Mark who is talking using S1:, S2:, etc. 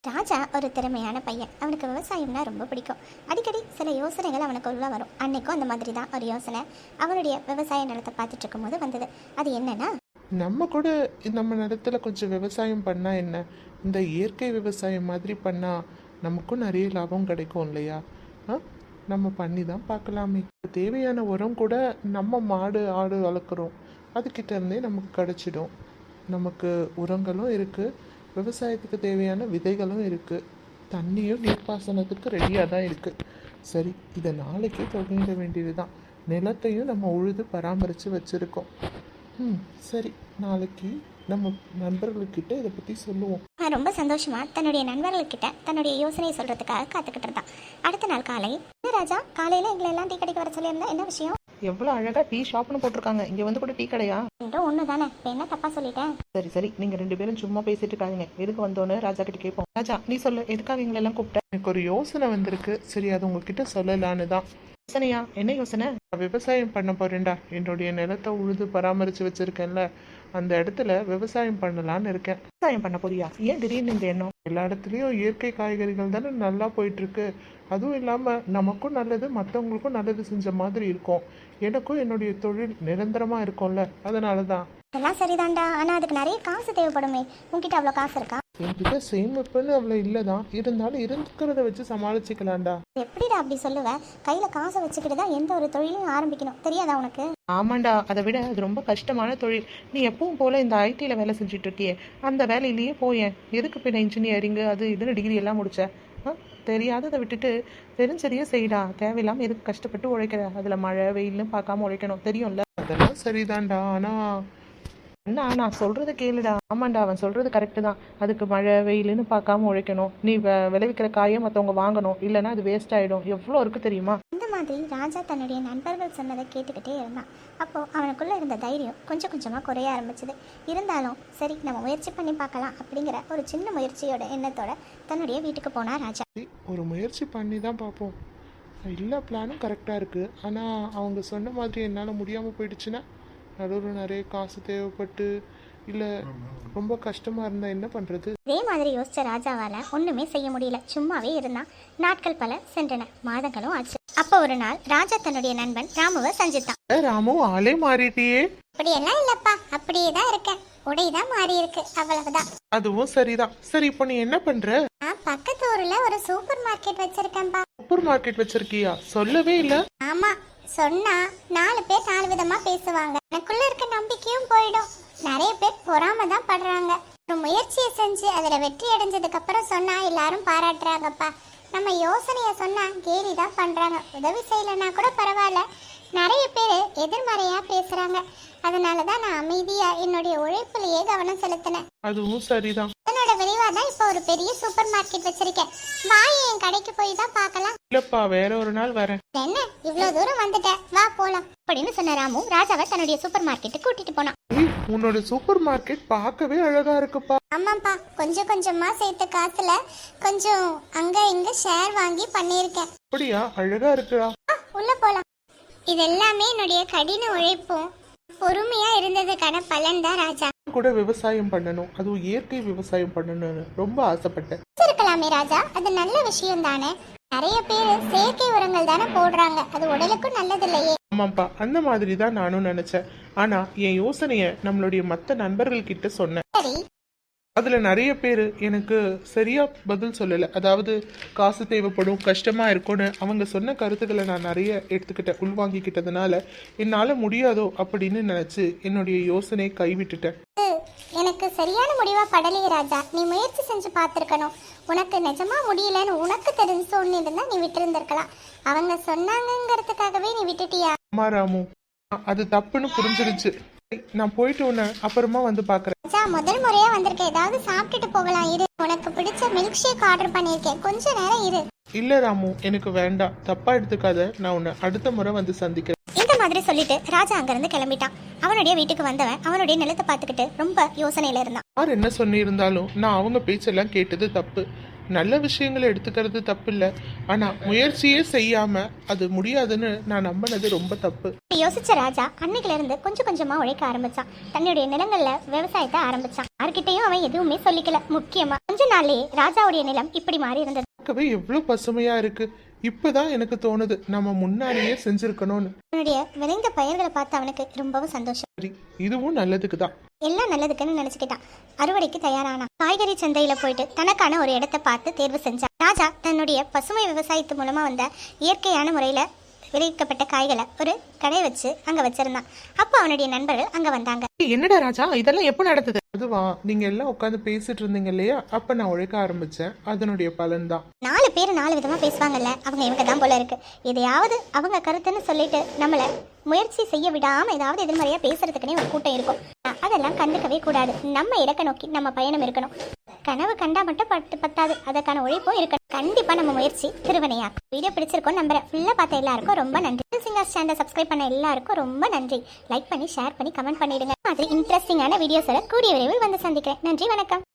S1: ராஜா ஒரு திறமையான பையன். அவனுக்கு விவசாயம்னா ரொம்ப பிடிக்கும். அடிக்கடி சில யோசனைகள் அவனுக்கு உள்ள வரும். அன்னைக்கும் அந்த மாதிரி தான் ஒரு யோசனை அவனுடைய விவசாய நிலத்தை பார்த்துட்டு இருக்கும்போது வந்தது. அது என்னன்னா,
S2: நம்ம கூட நம்ம நிலத்துல கொஞ்சம் விவசாயம் பண்ணா என்ன, இந்த இயற்கை விவசாயம் மாதிரி பண்ணா நமக்கும் நிறைய லாபம் கிடைக்கும் இல்லையா? ஆ நம்ம பண்ணி தான் பார்க்கலாமே. தேவையான உரம் கூட நம்ம மாடு ஆடு வளர்க்குறோம், அதுக்கிட்ட இருந்தே நமக்கு கிடைச்சிடும். நமக்கு உரங்களும் இருக்குது, விவசாயத்துக்கு தேவையான விதைகளும் இருக்குது, தண்ணியும் நீர்ப்பாசனத்துக்கு ரெடியாக தான் இருக்குது. சரி, இதை நாளைக்கே தொடங்கிட வேண்டியது தான். நிலத்தையும் நம்ம உழுது பராமரித்து வச்சுருக்கோம். சரி, நாளைக்கு நம்ம நண்பர்கள்கிட்ட இதை பற்றி சொல்லுவோம்.
S1: ரொம்ப சந்தோஷமா தன்னுடைய நண்பர்கள்கிட்ட தன்னுடைய யோசனையை சொல்றதுக்காக காத்துக்கிட்டு இருந்தான். அடுத்த நாள் காலை, என்ன ராஜா, காலையில எங்களை எல்லாம் டீ கடைக்கு வர சொல்லியிருந்தா என்ன விஷயம்?
S3: எவ்வளோ அழகா டீ ஷாப்னு போட்டிருக்காங்க, இங்க வந்து கூட டீ கடையா?
S1: ரெண்டும் ஒன்று தானே, இப்போ என்ன தப்பா சொல்லிட்டேன்?
S3: சரி சரி, நீங்க ரெண்டு பேரும் சும்மா பேசிட்டு இருக்காதீங்க. எதுக்கு வந்தோன்னு ராஜா கிட்ட கேட்போம். ராஜா, நீ சொல்லு, எதுக்காக எங்களை எல்லாம் கூப்பிட்ட?
S2: எனக்கு ஒரு யோசனை வந்திருக்கு. சரி, அது உங்ககிட்ட சொல்லலான்னு தான்.
S3: யோசனையா? என்ன யோசனை?
S2: நான் விவசாயம் பண்ண போறேன்டா. என்னுடைய நிலத்தை உழுது பராமரித்து வச்சிருக்கேன்ல, அந்த இடத்துல விவசாயம் பண்ணலான்னு இருக்கேன்.
S3: விவசாயம் பண்ண போறியா? ஏன் திடீர்னு இந்த எண்ணம்?
S2: எல்லா இடத்துலையும் இயற்கை காய்கறிகள் தானே நல்லா போயிட்டு இருக்கு. அதுவும் இல்லாமல் நமக்கும் நல்லது, மற்றவங்களுக்கும் நல்லது செஞ்ச மாதிரி இருக்கும். எனக்கும் என்னுடைய தொழில் நிரந்தரமாக இருக்கும்ல, அதனால தான்.
S1: எல்லாம் சரிதான்டா, ஆனா அதுக்கு நிறைய காசு தேவைப்படுமே. உன்கிட்ட அவ்வளோ காசு இருக்கா?
S2: என்கிட்ட சேமிப்புன்னு அவ்வளோ இல்லை தான், இருந்தாலும் இருக்கிறத வச்சு சமாளிச்சுக்கலாம்டா.
S1: எப்படிடா அப்படி சொல்லுவ? கையில காசை வச்சுக்கிட்டு தான் எந்த ஒரு தொழிலையும் ஆரம்பிக்கணும், தெரியாதா உனக்கு?
S3: ஆமாண்டா, அதை விட அது ரொம்ப கஷ்டமான தொழில். நீ எப்பவும் போல இந்த ஐடியில் வேலை செஞ்சுட்டு இருக்கியே, அந்த வேலையிலேயே போயேன். எதுக்கு பின்ன இன்ஜினியரிங் அது இதுன்னு டிகிரி எல்லாம் முடிச்ச? தெரியாததை விட்டுட்டு தெரிஞ்சதையே செய்யடா. தேவையில்லாமல் எதுக்கு கஷ்டப்பட்டு உழைக்கிற? அதில் மழை வெயில்னு பார்க்காம உழைக்கணும், தெரியும்ல?
S2: அதெல்லாம் சரிதான்டா, ஆனால்
S3: அண்ணா, நான் சொல்கிறத கேளுடா. ஆமாண்டா, அவன் சொல்கிறது கரெக்டு தான். அதுக்கு மழை வெயிலுன்னு பார்க்காம உழைக்கணும். நீ விளைவிக்கிற காயை மற்றவங்க வாங்கணும், இல்லைன்னா அது வேஸ்ட் ஆகிடும். எவ்வளோ இருக்குது தெரியுமா?
S1: இந்த மாதிரி ராஜா தன்னுடைய நண்பர்கள் சொன்னதை கேட்டுக்கிட்டே இருந்தான். அப்போது அவனுக்குள்ளே இருந்த தைரியம் கொஞ்சம் கொஞ்சமாக குறைய ஆரம்பிச்சது. இருந்தாலும் சரி, நம்ம முயற்சி பண்ணி பார்க்கலாம் அப்படிங்கிற ஒரு சின்ன முயற்சியோட எண்ணத்தோட தன்னுடைய வீட்டுக்கு போனான் ராஜா.
S2: ஒரு முயற்சி பண்ணி தான் பார்ப்போம். எல்லா பிளானும் கரெக்டாக இருக்குது, ஆனால் அவங்க சொன்ன மாதிரி என்னால் முடியாமல் போயிடுச்சுன்னா, நடுவில் நிறைய காசு தேவைப்பட்டு இல்லை ரொம்ப கஷ்டமாக இருந்தால் என்ன பண்ணுறது?
S1: இதே மாதிரி யோசிச்ச ராஜாவால் ஒன்றுமே செய்ய முடியல. சும்மாவே இருந்தான். நாட்கள் பல சென்றன, மாதங்களும் ஆச்சு. அப்போ ஒரு நாள் ராஜா தன்னுடைய நண்பன் ராமுவை சந்தித்தான்.
S2: ராமு, ஆளே மாறிட்டியே.
S1: அப்படியெல்லாம் இல்லப்பா, அப்படியே தான் இருக்கேன். உடைதான் மாறி இருக்கு, அவ்வளவுதான்.
S2: அதுவும் சரிதான். சரி, இப்போ நீ என்ன பண்ற?
S1: நான் பக்கத்து ஊர்ல ஒரு சூப்பர் மார்க்கெட் வச்சிருக்கேன்பா.
S2: சூப்பர் மார்க்கெட் வச்சிருக்கியா? சொல்லவே இல்லை.
S1: ஆமா, சொன்னா 4 பேர் 4 விதமா பேசுவாங்க. எனக்குள்ள இருக்க நம்பிக்கையும் போயிடும். நிறைய பேர் பொறாம தான் படுறாங்க. ஒரு முயற்சியை செஞ்சு அதுல வெற்றி அடைஞ்சதுக்கு அப்புறம் சொன்னா எல்லாரும் பாராட்டுறாங்கப்பா. நம்ம யோசனைய சொன்னா கேலி தான் பண்றாங்க. உதவி செய்யலன்னா கூட பரவாயில்ல, நிறைய பேர் எதிர்மறையா பேசுறாங்க. அதனாலதான் நான் அமைதியா என்னுடைய உழைப்புலயே கவனம் செலுத்தினேன்.
S2: அதுவும் சரிதான்.
S1: அதனோட விளைவா தான் இப்போ ஒரு பெரிய சூப்பர் மார்க்கெட் வச்சிருக்கேன். வாய், என் கடைக்கு போய் தான் பார்க்கலாம்.
S2: இல்லப்பா, வேற ஒரு நாள் வரேன்.
S1: என்ன, இவ்வளவு தூரம் வந்துட்டேன், வா போலாம் அப்படின்னு சொன்ன ராமு ராஜாவை தன்னுடைய சூப்பர் மார்க்கெட்டுக்கு கூட்டிட்டு போனான்.
S2: உன்னோட சூப்பர் மார்க்கெட் பார்க்கவே அழகா இருக்குப்பா.
S1: ஆமாப்பா, கொஞ்சம் கொஞ்சமா சேர்த்த காசுல கொஞ்சம் அங்க இங்க ஷேர் வாங்கி பண்ணியிருக்கேன்.
S2: அப்படியா? அழகா இருக்குடா.
S1: உள்ள போலாம். இது எல்லாமே என்னுடைய கடின உழைப்பும் பொறுமையா இருந்ததுக்கான பலன் தான் ராஜா.
S2: கூட விவசாயம் பண்ணணும், அதுவும் இயற்கை விவசாயம் பண்ணணும்னு ரொம்ப ஆசைப்பட்டேன்.
S1: இருக்கலாமே ராஜா, அது நல்ல விஷயம் தானே. நிறைய பேர் செயற்கை உரங்கள் தானே போடுறாங்க, அது உடலுக்கும் நல்லது இல்லையே.
S2: ஆமாப்பா, அந்த மாதிரி தான் நானும் நினைச்சேன். ஆனா என் யோசனைய நம்மளுடைய மற்ற நண்பர்கள் கிட்ட சொன்னேன்.
S1: சரி,
S2: அதுல நிறைய பேர் எனக்கு சரியா பதில் சொல்லல. அதாவது காசு தேவைப்படும், கஷ்டமா இருக்கும்னு அவங்க சொன்ன கருத்துக்களை நான் நிறைய எடுத்துக்கிட்டேன், உள்வாங்கிக்கிட்டதுனால என்னால முடியாதோ அப்படின்னு நினைச்சு என்னுடைய யோசனையை கைவிட்டுட்டேன்.
S1: எனக்கு சரியான முடிவா படலையே ராஜா. நீ முயற்சி செஞ்சு பார்த்திருக்கணும். உனக்கு நிஜமா முடியலன்னு உனக்கு தெரிஞ்சு சொன்னிருந்தா நீ விட்டு இருந்திருக்கலாம். அவங்க சொன்னாங்கிறதுக்காகவே நீ விட்டுட்டியா?
S2: ஆமா ராமு, அது தப்புன்னு புரிஞ்சிருச்சு. நான் போயிட்டு உன்னை அப்புறமா வந்து பாக்குறேன்.
S1: ராஜா, முதல் முறையா வந்திருக்கேன், ஏதாவது சாப்பிட்டுட்டு போகலாம். இரு, உனக்கு பிடிச்ச மில்க் ஷேக் ஆர்டர் பண்ணியிருக்கேன், கொஞ்ச நேரம் இரு.
S2: இல்ல ராமு, எனக்கு வேண்டாம், தப்பா எடுத்துக்காத. நான் உன்னை அடுத்த முறை வந்து சந்திக்கிறேன்.
S1: இந்த மாதிரி சொல்லிட்டு ராஜா அங்கிருந்து கிளம்பிட்டான். அவனுடைய வீட்டுக்கு வந்தவன் அவனுடைய நிலத்தை பார்த்துக்கிட்டு ரொம்ப யோசனையில இருந்தான்.
S2: யார் என்ன சொல்லி இருந்தாலும் நான் அவங்க பேச்செல்லாம் கேட்டது தப்பு. நல்ல விஷயங்களை எடுத்துக்கிறது தப்பு இல்லை, ஆனா முயற்சியே செய்யாம அது முடியாதுன்னு நான் நம்பினது ரொம்ப தப்பு.
S1: யோசிச்ச ராஜா அன்னைக்குல இருந்து கொஞ்சம் கொஞ்சமா உழைக்க ஆரம்பிச்சான். தன்னுடைய நிலங்கள்ல விவசாயத்தை ஆரம்பிச்சான். யார்கிட்டயும் அவன் எதுவுமே சொல்லிக்கல. முக்கியமா கொஞ்ச நாளே ராஜாவுடைய நிலம் இப்படி மாறி இருந்தது.
S2: பார்க்கவே எவ்வளவு பசுமையா இருக்கு. இப்பதான் எனக்கு தோணுது நம்ம முன்னாடியே செஞ்சிருக்கணும்னு.
S1: அவனுடைய விளைந்த பயிர்களை பார்த்து அவனுக்கு ரொம்பவும் சந்தோஷம்.
S2: சரி, இதுவும் நல்லதுக்கு தான்.
S1: எல்லாம் நல்லதுக்குன்னு நினைச்சுக்கிட்டான். அறுவடைக்கு தயாரானான். காய்கறி சந்தையில போயிட்டு தனக்கான ஒரு இடத்தை பார்த்து தேர்வு செஞ்சான். ராஜா தன்னுடைய பசுமை விவசாயத்து மூலமா வந்த இயற்கையான முறையில விளைவிக்கப்பட்ட காய்களை ஒரு கடை வச்சு அங்க வச்சிருந்தான். அப்போ அவனுடைய நண்பர்கள் அங்க வந்தாங்க.
S3: என்னடா ராஜா, இதெல்லாம் எப்போ நடந்தது?
S2: அதுவா, நீங்க எல்லாம் உட்காந்து பேசிட்டு இருந்தீங்க இல்லையா, அப்ப நான் உழைக்க ஆரம்பிச்சேன். அதனுடைய பலன் தான்.
S1: 4 பேர் 4 விதமா பேசுவாங்கல்ல, அவங்க இவங்க தான் போல இருக்கு. எதையாவது அவங்க கருத்துன்னு சொல்லிட்டு நம்மள முயற்சி செய்ய விடாம ஏதாவது எதிர்மறையா பேசுறதுக்குன்னே ஒரு கூட்டம் இருக்கும். அதெல்லாம் கண்டுக்கவே கூடாது. நம்ம இலக்க நோக்கி நம்ம பயணம் இருக்கணும். கனவு கண்டா மட்டும் பத்தாது, அதற்கான உழைப்பும் இருக்கணும். கண்டிப்பா நம்ம முயற்சி திருவினையா. வீடியோ பிடிச்சிருக்கோம் நம்புறேன். ஃபுல்லா பார்த்த எல்லாருக்கும் ரொம்ப நன்றி. சிங்கர்ஸ் சேனல் சப்ஸ்கிரைப் பண்ண எல்லாருக்கும் ரொம்ப நன்றி. லைக் பண்ணி ஷேர் பண்ணி கமெண்ட் பண்ணிடுங்க. மாதிரி இன்ட்ரெஸ்டிங்கான வீடியோஸோட கூடிய விரைவில் வந்து சந்திக்கிறேன். நன்றி, வணக்கம்.